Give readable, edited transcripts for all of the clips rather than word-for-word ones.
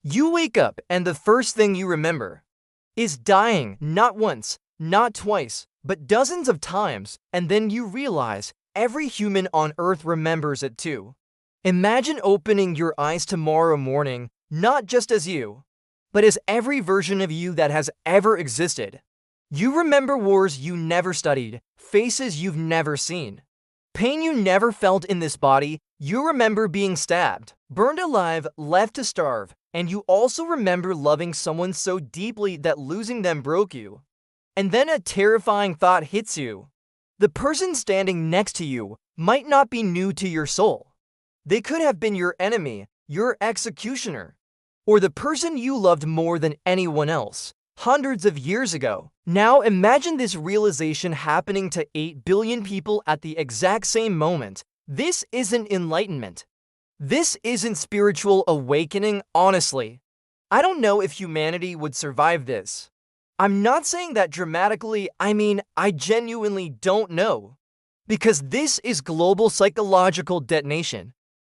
You wake up and the first thing you remember is dying, not once, not twice, but dozens of times, and then you realize every human on Earth remembers it too. Imagine opening your eyes tomorrow morning, not just as you, but as every version of you that has ever existed. You remember wars you never studied, faces you've never seen, pain you never felt in this body. You remember being stabbed, burned alive, left to starve, and you also remember loving someone so deeply that losing them broke you. And then a terrifying thought hits you. The person standing next to you might not be new to your soul. They could have been your enemy, your executioner, or the person you loved more than anyone else, hundreds of years ago. Now imagine this realization happening to 8 billion people at the exact same moment. This isn't enlightenment. This isn't spiritual awakening, honestly. I don't know if humanity would survive this. I'm not saying that dramatically, I genuinely don't know. Because this is global psychological detonation.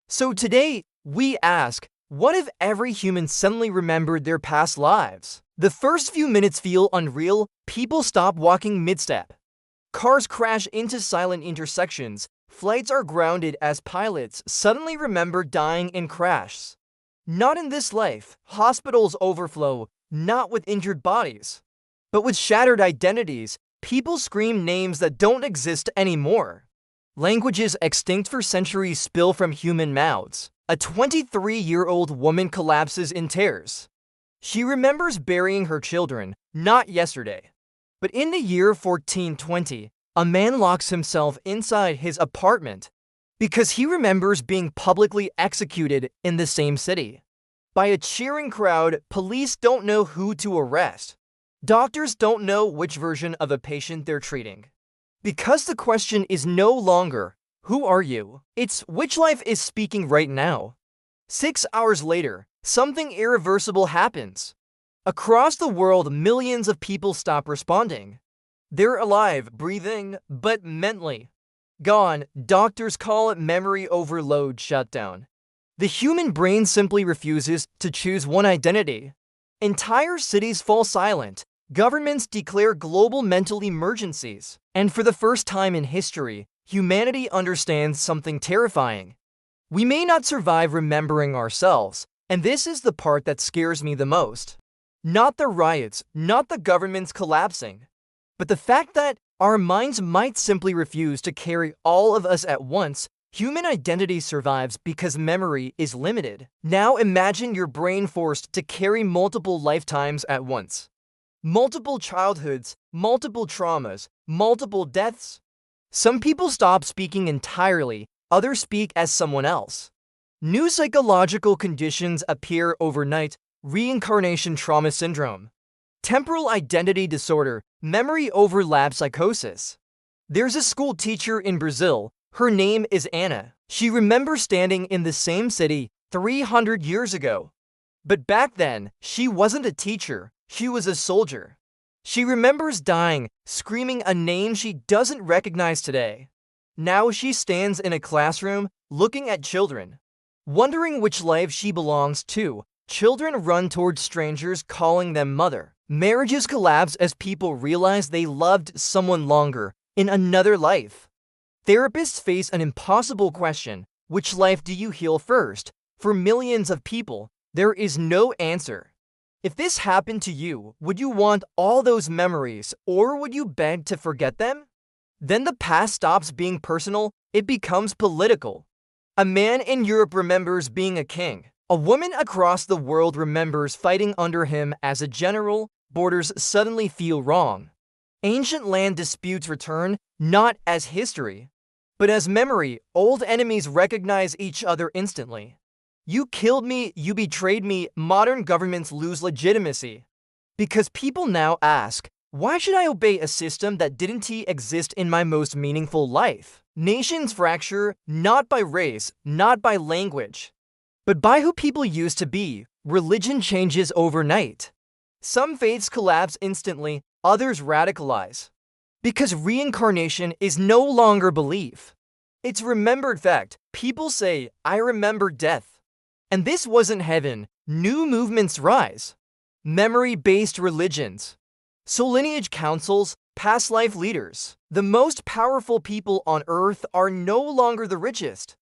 So today, we ask, what if every human suddenly remembered their past lives? The first few minutes feel unreal. People stop walking mid-step. Cars crash into silent intersections. Flights are grounded as pilots suddenly remember dying in crashes. Not in this life. Hospitals overflow, not with injured bodies, but with shattered identities. People scream names that don't exist anymore. Languages extinct for centuries spill from human mouths. A 23-year-old woman collapses in tears. She remembers burying her children, not yesterday, but in the year 1420. A man locks himself inside his apartment because he remembers being publicly executed in the same city. By a cheering crowd, police don't know who to arrest. Doctors don't know which version of a patient they're treating. Because the question is no longer, who are you? It's which life is speaking right now. 6 hours later, something irreversible happens. Across the world, millions of people stop responding. They're alive, breathing, but mentally gone. Doctors call it memory overload shutdown. The human brain simply refuses to choose one identity. Entire cities fall silent. Governments declare global mental emergencies. And for the first time in history, humanity understands something terrifying. We may not survive remembering ourselves, and this is the part that scares me the most. Not the riots, not the governments collapsing, but the fact that our minds might simply refuse to carry all of us at once. Human identity survives because memory is limited. Now imagine your brain forced to carry multiple lifetimes at once. Multiple childhoods, multiple traumas, multiple deaths. Some people stop speaking entirely, others speak as someone else. New psychological conditions appear overnight. Reincarnation trauma syndrome, temporal identity disorder, memory overlap psychosis. There's a school teacher in Brazil. Her name is Anna. She remembers standing in the same city 300 years ago. But back then, she wasn't a teacher, she was a soldier. She remembers dying, screaming a name she doesn't recognize today. Now she stands in a classroom, looking at children, wondering which life she belongs to. Children run towards strangers, calling them mother. Marriages collapse as people realize they loved someone longer in another life. Therapists face an impossible question: which life do you heal first? For millions of people, there is no answer. If this happened to you, would you want all those memories, or would you beg to forget them? Then the past stops being personal, it becomes political. A man in Europe remembers being a king. A woman across the world remembers fighting under him as a general. Borders suddenly feel wrong. Ancient land disputes return, not as history, but as memory. Old enemies recognize each other instantly. You killed me, you betrayed me. Modern governments lose legitimacy because people now ask, why should I obey a system that didn't exist in my most meaningful life? Nations fracture, not by race, not by language, but by who people used to be. Religion changes overnight. Some faiths collapse instantly, others radicalize. Because reincarnation is no longer belief. It's remembered fact. People say, I remember death. And this wasn't heaven, New movements rise. Memory-based religions. So lineage councils, past life leaders. The most powerful people on Earth are no longer the richest.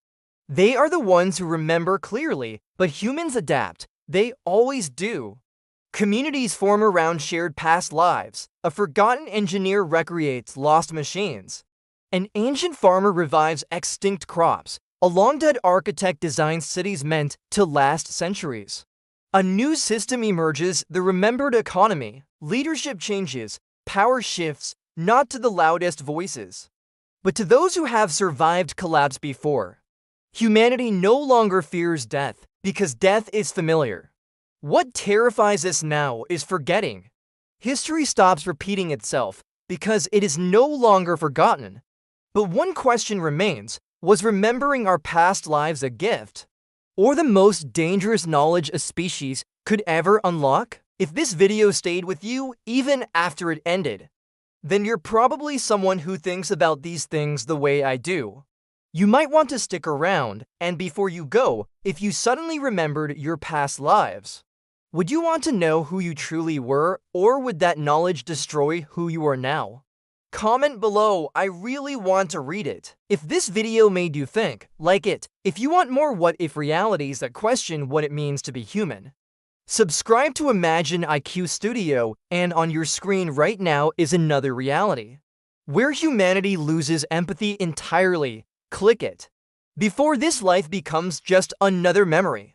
They are the ones who remember clearly, but humans adapt. They always do. Communities form around shared past lives. A forgotten engineer recreates lost machines. An ancient farmer revives extinct crops. A long-dead architect designs cities meant to last centuries. A new system emerges, the remembered economy. Leadership changes, power shifts, not to the loudest voices, but to those who have survived collapse before. Humanity no longer fears death, because death is familiar. What terrifies us now is forgetting. History stops repeating itself, because it is no longer forgotten. But one question remains: was remembering our past lives a gift? Or the most dangerous knowledge a species could ever unlock? If this video stayed with you even after it ended, then you're probably someone who thinks about these things the way I do. You might want to stick around, and before you go, if you suddenly remembered your past lives, would you want to know who you truly were, or would that knowledge destroy who you are now? Comment below, I really want to read it. If this video made you think, like it. If you want more what-if realities that question what it means to be human, subscribe to Imagine IQ Studio, and on your screen right now is another reality, where humanity loses empathy entirely. Click it, before this life becomes just another memory.